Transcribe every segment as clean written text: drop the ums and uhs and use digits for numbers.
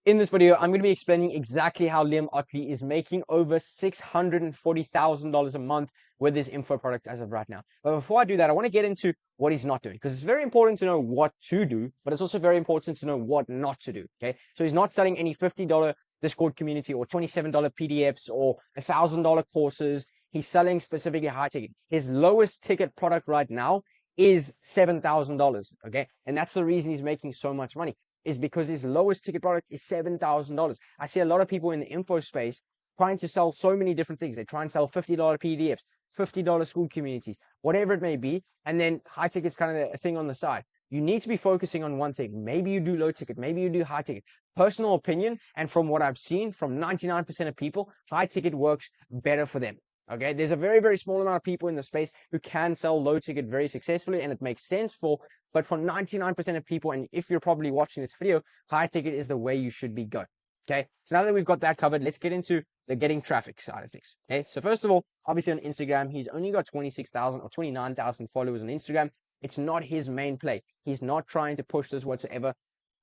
In this video, I'm going to be explaining exactly how Liam Ottley is making over $640,000 a month with his info product as of right now. But before I do that, I want to get into what he's not doing, because it's very important to know what to do, but it's also very important to know what not to do. Okay, so he's not selling any $50 Discord community or $27 PDFs or $1,000 courses. He's selling specifically high ticket. His lowest ticket product right now is $7,000. Okay, and that's the reason he's making so much money, is because his lowest ticket product is $7,000. I see a lot of people in the info space trying to sell so many different things. They try and sell $50 PDFs, $50 school communities, whatever it may be. And then high ticket's kind of a thing on the side. You need to be focusing on one thing. Maybe you do low ticket, maybe you do high ticket. Personal opinion, and from what I've seen from 99% of people, high ticket works better for them. Okay, there's a very, very small amount of people in the space who can sell low ticket very successfully, and it makes sense for, but for 99% of people, and if you're probably watching this video, high ticket is the way you should be going. Okay, so now that we've got that covered, let's get into the getting traffic side of things. Okay, so first of all, obviously on Instagram, he's only got 26,000 or 29,000 followers on Instagram. It's not his main play. He's not trying to push this whatsoever.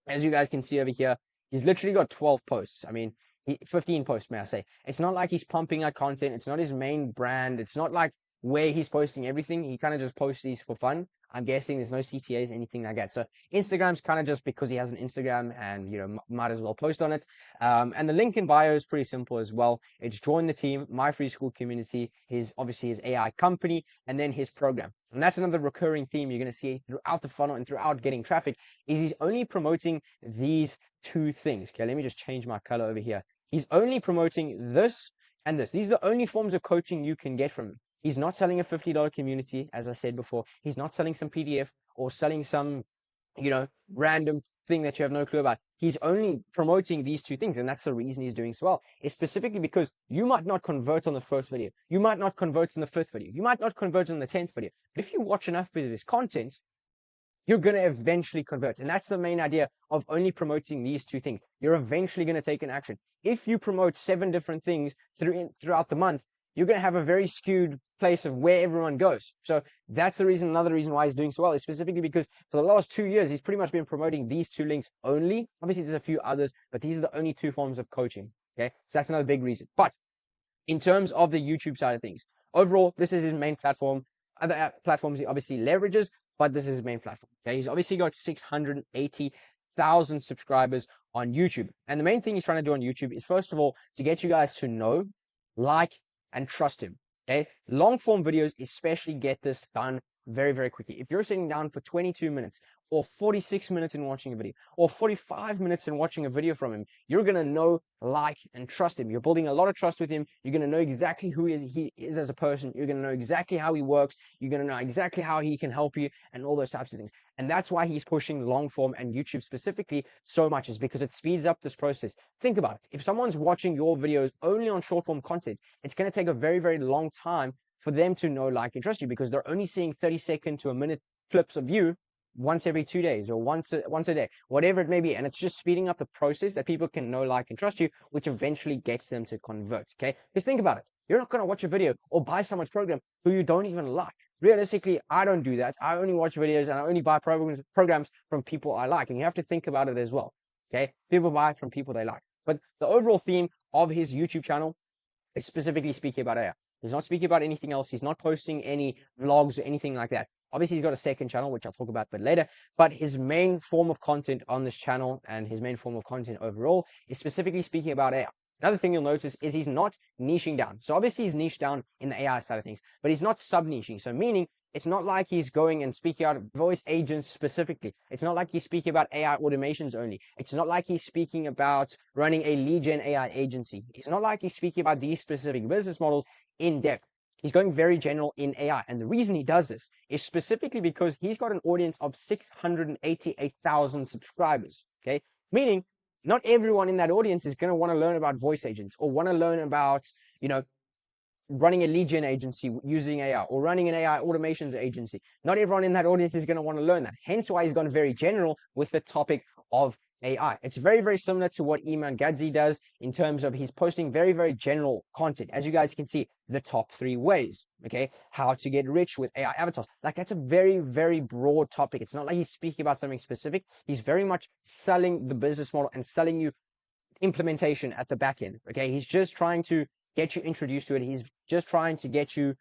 As you guys can see over here, he's literally got 12 posts. I mean, 15 posts, may I say. It's not like he's pumping out content. It's not his main brand. It's not like where he's posting everything. He kind of just posts these for fun. I'm guessing there's no CTAs, anything like that. So Instagram's kind of just because he has an Instagram and, you know, might as well post on it. And the link in bio is pretty simple as well. It's join the team, my free school community, obviously his AI company, and then his program. And that's another recurring theme you're going to see throughout the funnel and throughout getting traffic, is he's only promoting these two things. Okay, let me just change my color over here. He's only promoting this and this. These are the only forms of coaching you can get from him. He's not selling a $50 community, as I said before. He's not selling some PDF or selling some, you know, random thing that you have no clue about. He's only promoting these two things, and that's the reason he's doing so well. It's specifically because you might not convert on the first video. You might not convert on the fifth video. You might not convert on the 10th video. But if you watch enough of his content, you're going to eventually convert. And that's the main idea of only promoting these two things. You're eventually going to take an action. If you promote 7 different things throughout the month, you're going to have a very skewed place of where everyone goes. So that's the reason, another reason why he's doing so well, is specifically because for the last 2 years, he's pretty much been promoting these two links only. Obviously, there's a few others, but these are the only 2 forms of coaching. Okay, so that's another big reason. But in terms of the YouTube side of things, overall, this is his main platform. Other platforms he obviously leverages, but this is his main platform. Okay, he's obviously got 680,000 subscribers on YouTube. And the main thing he's trying to do on YouTube is, first of all, to get you guys to know, like, and trust him. Okay, long form videos especially get this done very, very quickly. If you're sitting down for 22 minutes or 46 minutes in watching a video or 45 minutes in watching a video from him, you're going to know, like, and trust him. You're building a lot of trust with him. You're going to know exactly who he is as a person. You're going to know exactly how he works. You're going to know exactly how he can help you and all those types of things. And that's why he's pushing long form and YouTube specifically so much, is because it speeds up this process. Think about it. If someone's watching your videos only on short form content, it's going to take a very, very long time for them to know, like, and trust you, because they're only seeing 30-second to a minute clips of you once every 2 days or once a day, whatever it may be. And it's just speeding up the process that people can know, like, and trust you, which eventually gets them to convert. Okay, just think about it. You're not going to watch a video or buy someone's program who you don't even like. Realistically, I don't do that. I only watch videos and I only buy programs from people I like. And you have to think about it as well. Okay, people buy from people they like. But the overall theme of his YouTube channel is specifically speaking about AI. He's not speaking about anything else. He's not posting any vlogs or anything like that. Obviously, he's got a second channel, which I'll talk about a bit later. But his main form of content on this channel and his main form of content overall is specifically speaking about AI. Another thing you'll notice is he's not niching down. So obviously, he's niched down in the AI side of things, but he's not sub-niching. So meaning, it's not like he's going and speaking out voice agents specifically. It's not like he's speaking about AI automations only. It's not like he's speaking about running a lead gen AI agency. It's not like he's speaking about these specific business models in depth. He's going very general in AI. And the reason he does this is specifically because he's got an audience of 688,000 subscribers. Okay, meaning not everyone in that audience is going to want to learn about voice agents or want to learn about, you know, running a lead gen agency using AI or running an AI automations agency. Not everyone in that audience is going to want to learn that. Hence why he's gone very general with the topic of AI. It's very, very similar to what Iman Gadzi does in terms of he's posting very, very general content. As you guys can see, the top 3 ways, okay? How to get rich with AI avatars. Like, that's a very, very broad topic. It's not like he's speaking about something specific. He's very much selling the business model and selling you implementation at the back end. Okay, he's just trying to get you introduced to it. He's just trying to get you,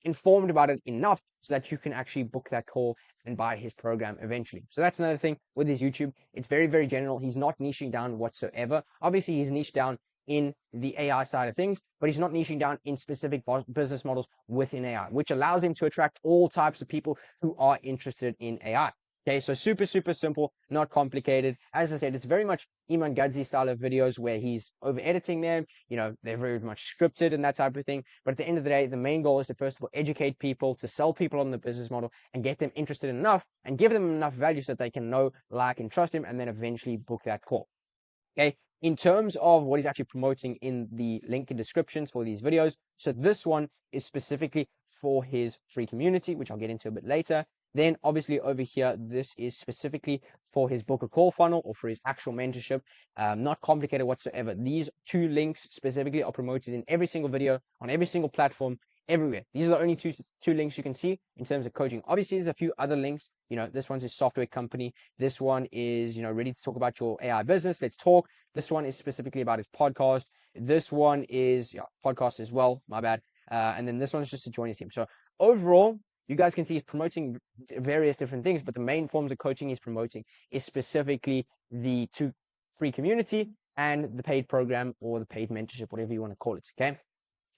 informed about it enough so that you can actually book that call and buy his program eventually. So that's another thing with his YouTube. It's very, very general. He's not niching down whatsoever. Obviously, he's niched down in the AI side of things, but he's not niching down in specific business models within AI, which allows him to attract all types of people who are interested in AI. Okay, so super, super simple, not complicated. As I said, it's very much Iman Gadzi style of videos where he's over editing them. They're very much scripted and that type of thing. But at the end of the day, the main goal is to first of all educate people, to sell people on the business model and get them interested enough and give them enough value so that they can know, like, and trust him and then eventually book that call. Okay, in terms of what he's actually promoting in the link in descriptions for these videos. So this one is specifically for his free community, which I'll get into a bit later. Then obviously over here, this is specifically for his book a call funnel or for his actual mentorship. Not complicated whatsoever. These two links specifically are promoted in every single video on every single platform everywhere. These are the only two links you can see in terms of coaching. Obviously, there's a few other links. This one's his software company. This one is, ready to talk about your AI business. Let's talk. This one is specifically about his podcast. This one is podcast as well. My bad. And then this one's just to join his team. So overall, you guys can see he's promoting various different things, but the main forms of coaching he's promoting is specifically the two free community and the paid program or the paid mentorship, whatever you want to call it. Okay.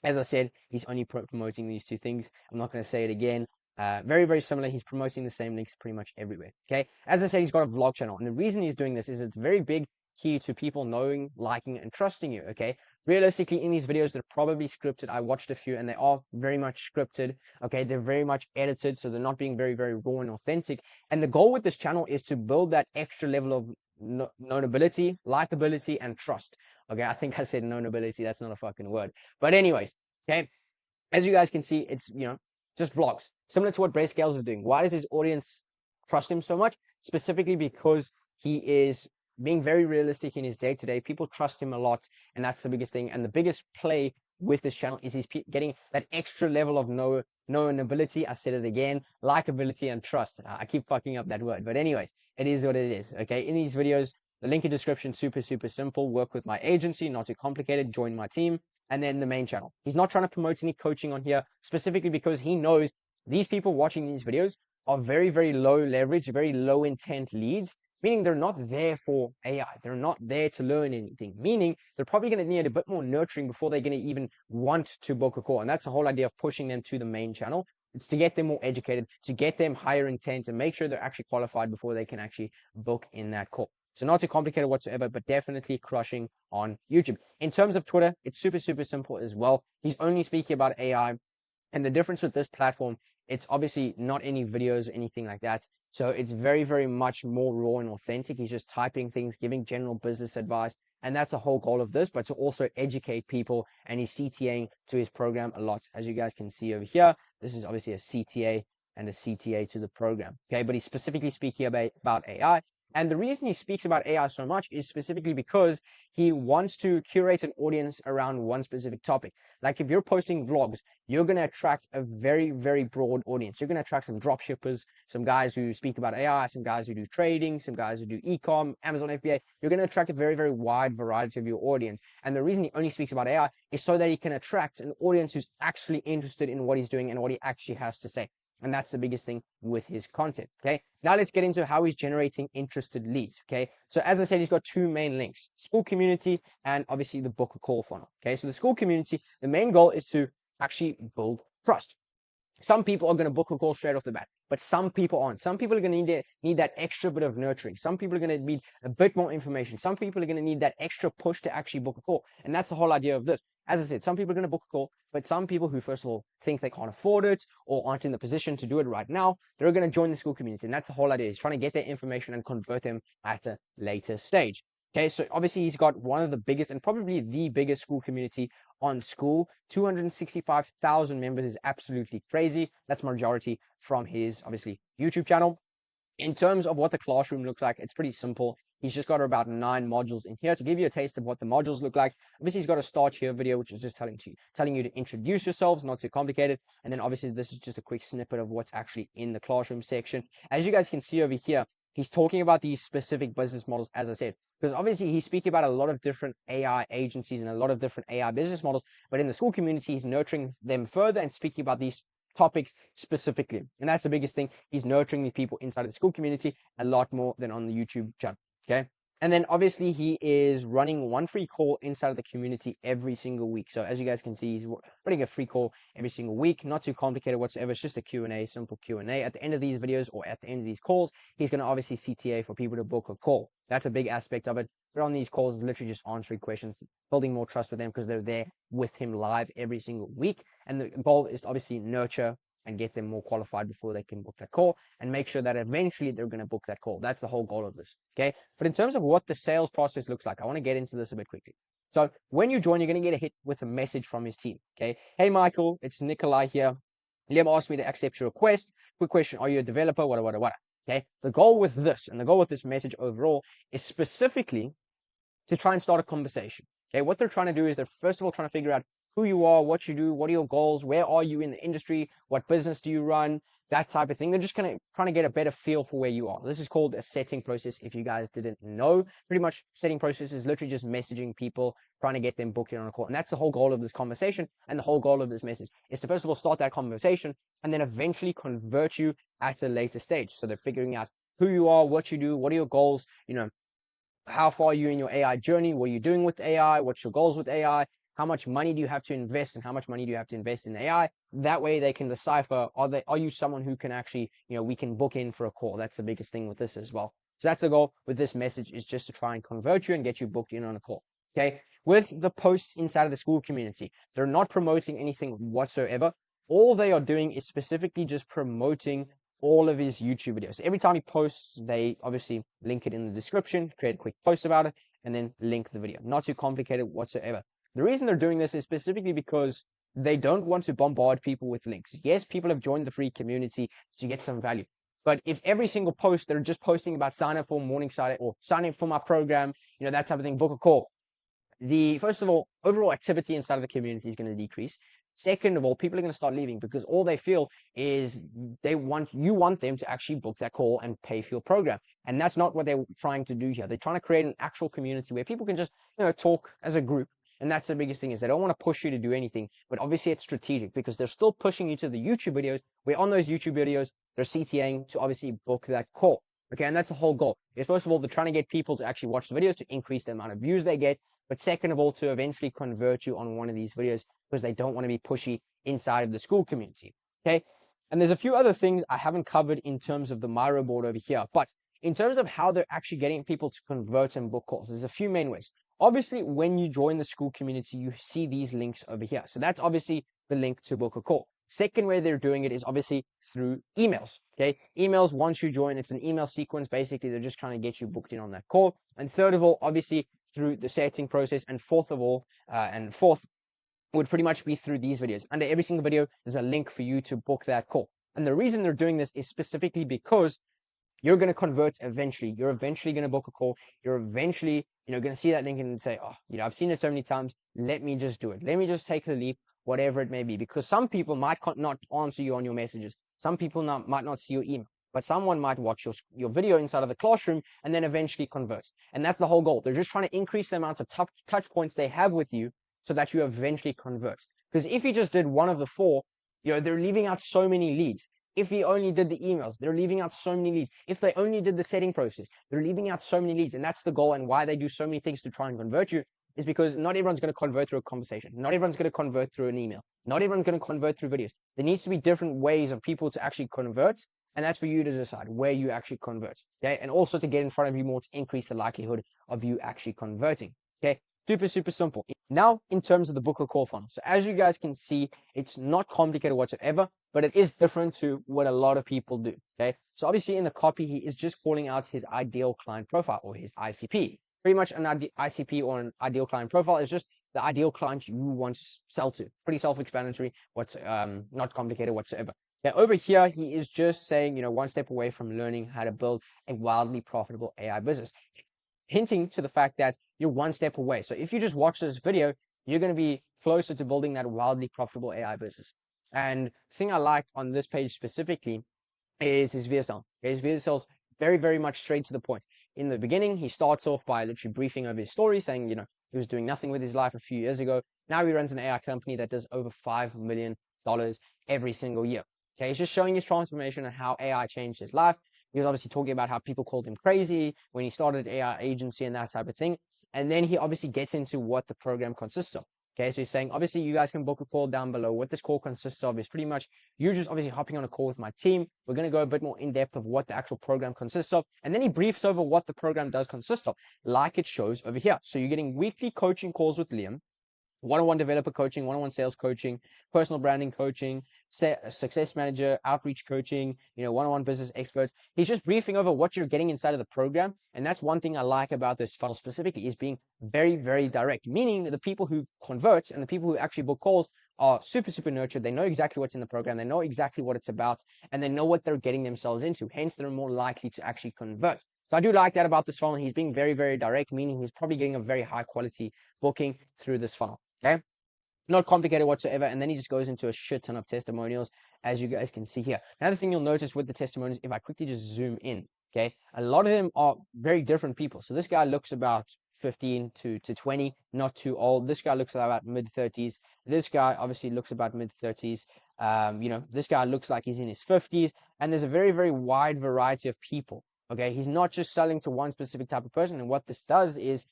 As I said, he's only promoting these two things. I'm not going to say it again. Very, very similar. He's promoting the same links pretty much everywhere. Okay. As I said, he's got a vlog channel. And the reason he's doing this is it's very big key to people knowing, liking, and trusting you. Okay. Realistically, in these videos, they're probably scripted. I watched a few and they are very much scripted. Okay. They're very much edited. So they're not being very, very raw and authentic. And the goal with this channel is to build that extra level of knowability, likability, and trust. Okay, I think I said knowability. That's not a fucking word. But anyways, okay, as you guys can see, it's, just vlogs. Similar to what Bray Scales is doing. Why does his audience trust him so much? Specifically because he is being very realistic in his day-to-day. People trust him a lot, and that's the biggest thing. And the biggest play with this channel is he's getting that extra level of knowability. I said it again, likability and trust. I keep fucking up that word. But anyways, it is what it is. Okay, in these videos, the link in description, super, super simple. Work with my agency, not too complicated. Join my team. And then the main channel. He's not trying to promote any coaching on here, specifically because he knows these people watching these videos are very, very low leverage, very low intent leads, meaning they're not there for AI. They're not there to learn anything, meaning they're probably going to need a bit more nurturing before they're going to even want to book a call. And that's the whole idea of pushing them to the main channel. It's to get them more educated, to get them higher intent, and make sure they're actually qualified before they can actually book in that call. So not too complicated whatsoever, but definitely crushing on YouTube. In terms of Twitter, it's super, super simple as well. He's only speaking about AI. And the difference with this platform, it's obviously not any videos or anything like that. So it's very, very much more raw and authentic. He's just typing things, giving general business advice. And that's the whole goal of this, but to also educate people. And he's CTAing to his program a lot. As you guys can see over here, this is obviously a CTA and a CTA to the program. Okay, but he's specifically speaking about AI. And the reason he speaks about AI so much is specifically because he wants to curate an audience around one specific topic. Like if you're posting vlogs, you're going to attract a very, very broad audience. You're going to attract some drop shippers, some guys who speak about AI, some guys who do trading, some guys who do e-com, Amazon FBA. You're going to attract a very, very wide variety of your audience. And the reason he only speaks about AI is so that he can attract an audience who's actually interested in what he's doing and what he actually has to say. And that's the biggest thing with his content. Okay. Now let's get into how he's generating interested leads. Okay. So as I said, he's got two main links, school community and obviously the book a call funnel. Okay. So the school community, the main goal is to actually build trust. Some people are going to book a call straight off the bat, but some people aren't. Some people are going to need that extra bit of nurturing. Some people are going to need a bit more information. Some people are going to need that extra push to actually book a call. And that's the whole idea of this. As I said, some people are going to book a call, but some people who, first of all, think they can't afford it or aren't in the position to do it right now, they're going to join the school community. And that's the whole idea. He's trying to get their information and convert them at a later stage. Okay, so obviously he's got one of the biggest and probably the biggest school community on school. 265,000 members is absolutely crazy. That's majority from his, obviously, YouTube channel. In terms of what the classroom looks like, it's pretty simple. He's just got about 9 modules in here to give you a taste of what the modules look like. Obviously, he's got a start here video, which is just telling you to introduce yourselves, not too complicated. And then obviously, this is just a quick snippet of what's actually in the classroom section. As you guys can see over here, he's talking about these specific business models, as I said, because obviously he's speaking about a lot of different AI agencies and a lot of different AI business models, but in the school community, he's nurturing them further and speaking about these topics specifically. And that's the biggest thing. He's nurturing these people inside the school community a lot more than on the YouTube channel. Okay. And then obviously he is running one free call inside of the community every single week. So as you guys can see, he's running a free call every single week. Not too complicated whatsoever. It's just a Q&A, simple Q&A. At the end of these videos or at the end of these calls, he's going to obviously CTA for people to book a call. That's a big aspect of it. But on these calls, it's literally just answering questions, building more trust with them because they're there with him live every single week. And the goal is to obviously nurture and get them more qualified before they can book that call and make sure that eventually they're going to book that call. That's the whole goal of this. Okay. But in terms of what the sales process looks like, I want to get into this a bit quickly. So when you join, you're going to get a hit with a message from his team. Okay. Hey, Michael, it's Nikolai here. Liam asked me to accept your request. Quick question. Are you a developer? What? Okay. The goal with this and the goal with this message overall is specifically to try and start a conversation. Okay. What they're trying to do is they're first of all trying to figure out who you are, what you do, what are your goals, where are you in the industry, what business do you run, that type of thing. They're just trying to get a better feel for where you are. This is called a setting process. If you guys didn't know, pretty much setting process is literally just messaging people, trying to get them booked in on a call. And that's the whole goal of this conversation and the whole goal of this message is to first of all start that conversation and then eventually convert you at a later stage. So they're figuring out who you are, what you do, what are your goals, how far are you in your AI journey, what are you doing with AI, what's your goals with AI, how much money do you have to invest and how much money do you have to invest in AI? That way they can decipher, are you someone who can actually, we can book in for a call. That's the biggest thing with this as well. So that's the goal with this message is just to try and convert you and get you booked in on a call. Okay. With the posts inside of the school community, they're not promoting anything whatsoever. All they are doing is specifically just promoting all of his YouTube videos. Every time he posts, they obviously link it in the description, create a quick post about it, and then link the video. Not too complicated whatsoever. The reason they're doing this is specifically because they don't want to bombard people with links. Yes, people have joined the free community to get some value. But if every single post they're just posting about sign up for Morningside or sign up for my program, that type of thing, book a call. First of all, overall activity inside of the community is going to decrease. Second of all, people are going to start leaving because all they feel is you want them to actually book that call and pay for your program. And that's not what they're trying to do here. They're trying to create an actual community where people can just, talk as a group. And that's the biggest thing is they don't want to push you to do anything, but obviously it's strategic because they're still pushing you to the YouTube videos where on those YouTube videos, they're CTAing to obviously book that call. Okay. And that's the whole goal is first of all, they're trying to get people to actually watch the videos to increase the amount of views they get. But second of all, to eventually convert you on one of these videos because they don't want to be pushy inside of the school community. Okay. And there's a few other things I haven't covered in terms of the Miro board over here, but in terms of how they're actually getting people to convert and book calls, there's a few main ways. Obviously, when you join the school community, you see these links over here. So that's obviously the link to book a call. Second way they're doing it is obviously through emails. Okay. Emails, once you join, it's an email sequence. Basically, they're just trying to get you booked in on that call. And third of all, obviously through the setting process. And fourth would pretty much be through these videos. Under every single video, there's a link for you to book that call. And the reason they're doing this is specifically because you're going to convert eventually. You're eventually going to book a call. You're eventually, going to see that link and say, oh, I've seen it so many times. Let me just do it. Let me just take the leap, whatever it may be. Because some people might not answer you on your messages. Some people might not see your email. But someone might watch your video inside of the classroom and then eventually convert. And that's the whole goal. They're just trying to increase the amount of touch points they have with you so that you eventually convert. Because if you just did one of the four, they're leaving out so many leads. If he only did the emails, they're leaving out so many leads. If they only did the setting process, they're leaving out so many leads. And that's the goal and why they do so many things to try and convert you is because not everyone's going to convert through a conversation. Not everyone's going to convert through an email. Not everyone's going to convert through videos. There needs to be different ways of people to actually convert. And that's for you to decide where you actually convert. Okay. And also to get in front of you more to increase the likelihood of you actually converting. Okay. Super, super simple. Now, in terms of the book or call funnel. So as you guys can see, it's not complicated whatsoever, but it is different to what a lot of people do. Okay. So obviously in the copy, he is just calling out his ideal client profile or his ICP. Pretty much an ICP or an ideal client profile is just the ideal client you want to sell to. Pretty self-explanatory. What's not complicated whatsoever. Now over here, he is just saying, one step away from learning how to build a wildly profitable AI business. Hinting to the fact that you're one step away. So if you just watch this video, you're going to be closer to building that wildly profitable AI business. And the thing I like on this page specifically is his VSL. His VSL is very, very much straight to the point. In the beginning, he starts off by literally briefing over his story, saying, he was doing nothing with his life a few years ago. Now he runs an AI company that does over $5 million every single year. Okay, he's just showing his transformation and how AI changed his life. He was obviously talking about how people called him crazy when he started AI agency and that type of thing. And then he obviously gets into what the program consists of. Okay, so he's saying, obviously, you guys can book a call down below. What this call consists of is pretty much you just obviously hopping on a call with my team. We're going to go a bit more in depth of what the actual program consists of. And then he briefs over what the program does consist of, like it shows over here. So you're getting weekly coaching calls with Liam, one-on-one developer coaching, one-on-one sales coaching, personal branding coaching, success manager, outreach coaching, one-on-one business experts. He's just briefing over what you're getting inside of the program. And that's one thing I like about this funnel specifically, is being very, very direct, meaning that the people who convert and the people who actually book calls are super, super nurtured. They know exactly what's in the program. They know exactly what it's about, and they know what they're getting themselves into. Hence, they're more likely to actually convert. So I do like that about this funnel. He's being very, very direct, meaning he's probably getting a very high quality booking through this funnel. Okay, not complicated whatsoever. And then he just goes into a shit ton of testimonials, as you guys can see here. Another thing you'll notice with the testimonials, if I quickly just zoom in, okay, a lot of them are very different people. So this guy looks about 15 to 20, not too old. This guy looks about mid-30s. This guy obviously looks about mid-30s. This guy looks like he's in his 50s. And there's a very, very wide variety of people. Okay, he's not just selling to one specific type of person. And what this does is,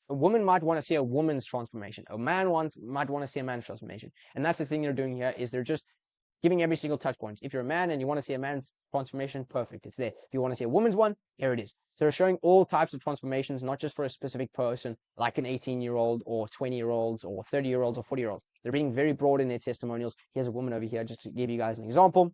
a woman might want to see a woman's transformation. A man might want to see a man's transformation. And that's the thing they're doing here, is they're just giving every single touch point. If you're a man and you want to see a man's transformation, perfect, it's there. If you want to see a woman's one, here it is. So they're showing all types of transformations, not just for a specific person, like an 18-year-old or 20-year-olds or 30-year-olds or 40-year-olds. They're being very broad in their testimonials. Here's a woman over here, just to give you guys an example,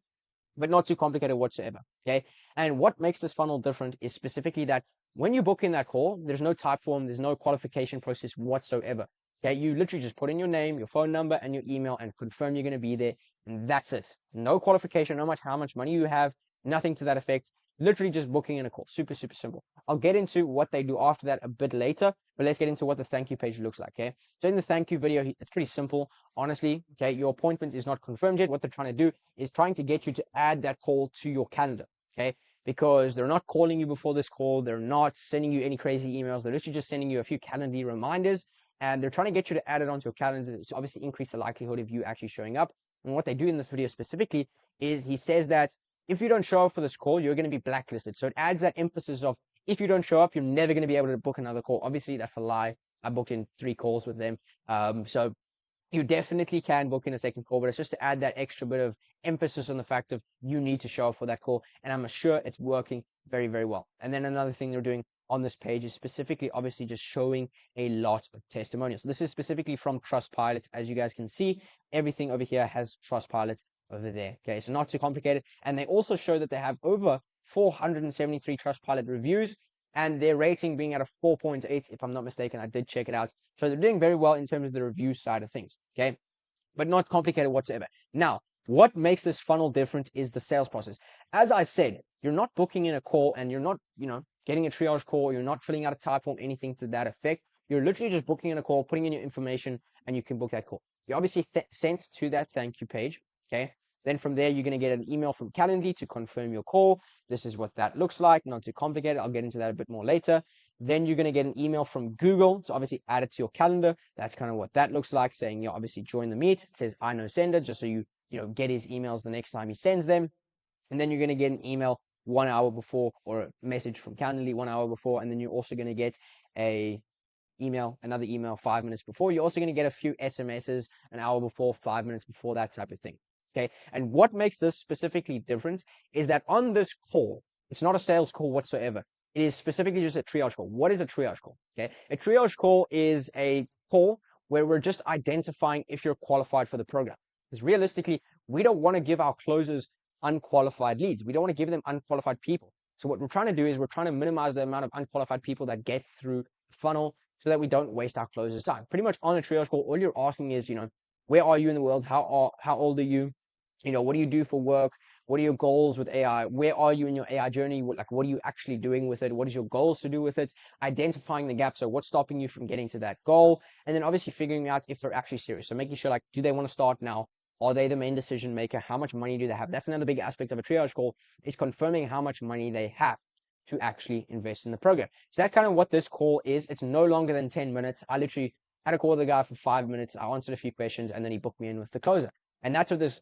but not too complicated whatsoever. Okay. And what makes this funnel different is specifically that when you book in that call, there's no type form, there's no qualification process whatsoever. Okay. You literally just put in your name, your phone number, and your email and confirm you're going to be there. And that's it. No qualification, no matter how much money you have, nothing to that effect. Literally just booking in a call. Super, super simple. I'll get into what they do after that a bit later, but let's get into what the thank you page looks like. Okay. So in the thank you video, it's pretty simple, honestly. Okay. Your appointment is not confirmed yet. What they're trying to do is trying to get you to add that call to your calendar. Okay. Because they're not calling you before this call. They're not sending you any crazy emails. They're literally just sending you a few calendar reminders, and they're trying to get you to add it onto your calendar to obviously increase the likelihood of you actually showing up. And what they do in this video specifically is he says that if you don't show up for this call, you're going to be blacklisted. So it adds that emphasis of, if you don't show up, you're never going to be able to book another call. Obviously, that's a lie. I booked in 3 calls with them. So you definitely can book in a second call, but it's just to add that extra bit of emphasis on the fact of you need to show up for that call. And I'm sure it's working very, very well. And then another thing they're doing on this page is specifically obviously just showing a lot of testimonials. This is specifically from Trustpilot. As you guys can see, everything over here has Trustpilot over there. Okay, so not too complicated. And they also show that they have over 473 Trustpilot reviews, and their rating being at a 4.8, if I'm not mistaken. I did check it out. So they're doing very well in terms of the review side of things. Okay, but not complicated whatsoever. Now, what makes this funnel different is the sales process. As I said, you're not booking in a call, and you're not, getting a triage call. You're not filling out a type form, anything to that effect. You're literally just booking in a call, putting in your information, and you can book that call. You're obviously sent to that thank you page. Okay. Then from there, you're going to get an email from Calendly to confirm your call. This is what that looks like. Not too complicated. I'll get into that a bit more later. Then you're going to get an email from Google to obviously add it to your calendar. That's kind of what that looks like, saying you obviously join the meet. It says I know sender, just so you get his emails the next time he sends them. And then you're going to get an email 1 hour before, or a message from Calendly 1 hour before. And then you're also going to get another email 5 minutes before. You're also going to get a few SMSs an hour before, 5 minutes before, that type of thing. Okay. And what makes this specifically different is that on this call, it's not a sales call whatsoever. It is specifically just a triage call. What is a triage call? Okay. A triage call is a call where we're just identifying if you're qualified for the program. Because realistically, we don't want to give our closers unqualified leads. We don't want to give them unqualified people. So what we're trying to do is we're trying to minimize the amount of unqualified people that get through the funnel so that we don't waste our closers' time. Pretty much on a triage call, all you're asking is, where are you in the world? How old are you? What do you do for work? What are your goals with AI? Where are you in your AI journey? What are you actually doing with it? What is your goals to do with it? Identifying the gap. So what's stopping you from getting to that goal? And then obviously figuring out if they're actually serious. So making sure, do they want to start now? Are they the main decision maker? How much money do they have? That's another big aspect of a triage call, is confirming how much money they have. to actually invest in the program. So that's kind of what this call is. It's no longer than 10 minutes. I literally had a call with the guy for 5 minutes. I answered a few questions and then he booked me in with the closer. And that's what this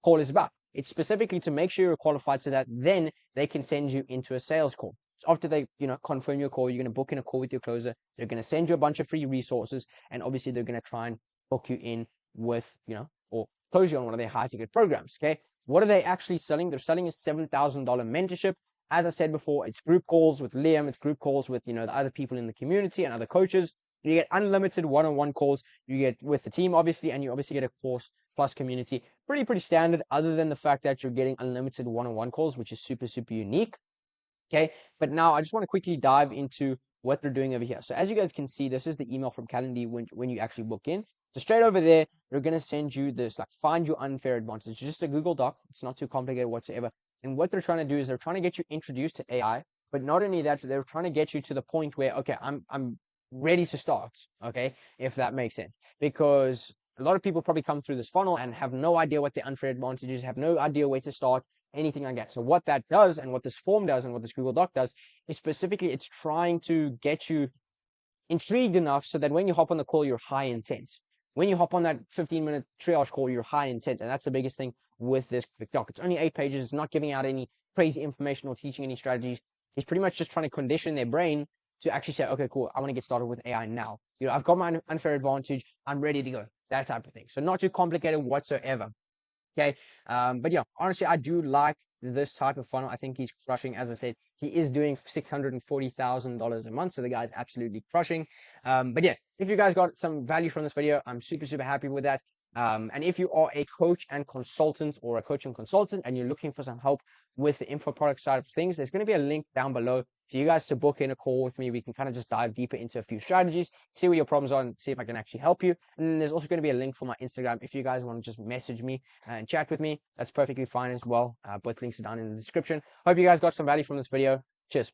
call is about. It's specifically to make sure you're qualified so that then they can send you into a sales call. So after they, confirm your call, you're going to book in a call with your closer. They're going to send you a bunch of free resources. And obviously they're going to try and book you in with, or close you on one of their high ticket programs. Okay. What are they actually selling? They're selling a $7,000 mentorship. As I said before, it's group calls with Liam. It's group calls with, the other people in the community and other coaches. You get unlimited one-on-one calls. You get with the team, obviously, and you obviously get a course plus community. Pretty standard, other than the fact that you're getting unlimited one-on-one calls, which is super unique. Okay. But now I just want to quickly dive into what they're doing over here. So as you guys can see, this is the email from Calendly when you actually book in. So straight over there, they're going to send you this, like, find your unfair advantage. It's just a Google Doc. It's not too complicated whatsoever. And what they're trying to do is they're trying to get you introduced to AI, but not only that, they're trying to get you to the point where, okay, I'm ready to start. Okay. If that makes sense, because a lot of people probably come through this funnel and have no idea what the unfair advantages, have no idea where to start, anything like that. So what that does, and what this form does, and what this Google Doc does, is specifically it's trying to get you intrigued enough so that when you hop on the call, you're high intent. When you hop on that 15-minute triage call, you're high intent. And that's the biggest thing with this doc. It's only 8 pages. It's not giving out any crazy information or teaching any strategies. It's pretty much just trying to condition their brain to actually say, okay, cool, I want to get started with AI now. I've got my unfair advantage. I'm ready to go. That type of thing. So not too complicated whatsoever. Okay. But yeah, honestly, I do like this type of funnel. I think he's crushing. As I said, he is doing $640,000 a month. So the guy's absolutely crushing. But yeah, if you guys got some value from this video, I'm super happy with that. And if you are a coach and consultant, or a coach and consultant, and you're looking for some help with the info product side of things, there's going to be a link down below for you guys to book in a call with me. We can kind of just dive deeper into a few strategies, see what your problems are, and see if I can actually help you. And then there's also going to be a link for my Instagram. If you guys want to just message me and chat with me, that's perfectly fine as well. Both links are down in the description. Hope you guys got some value from this video. Cheers.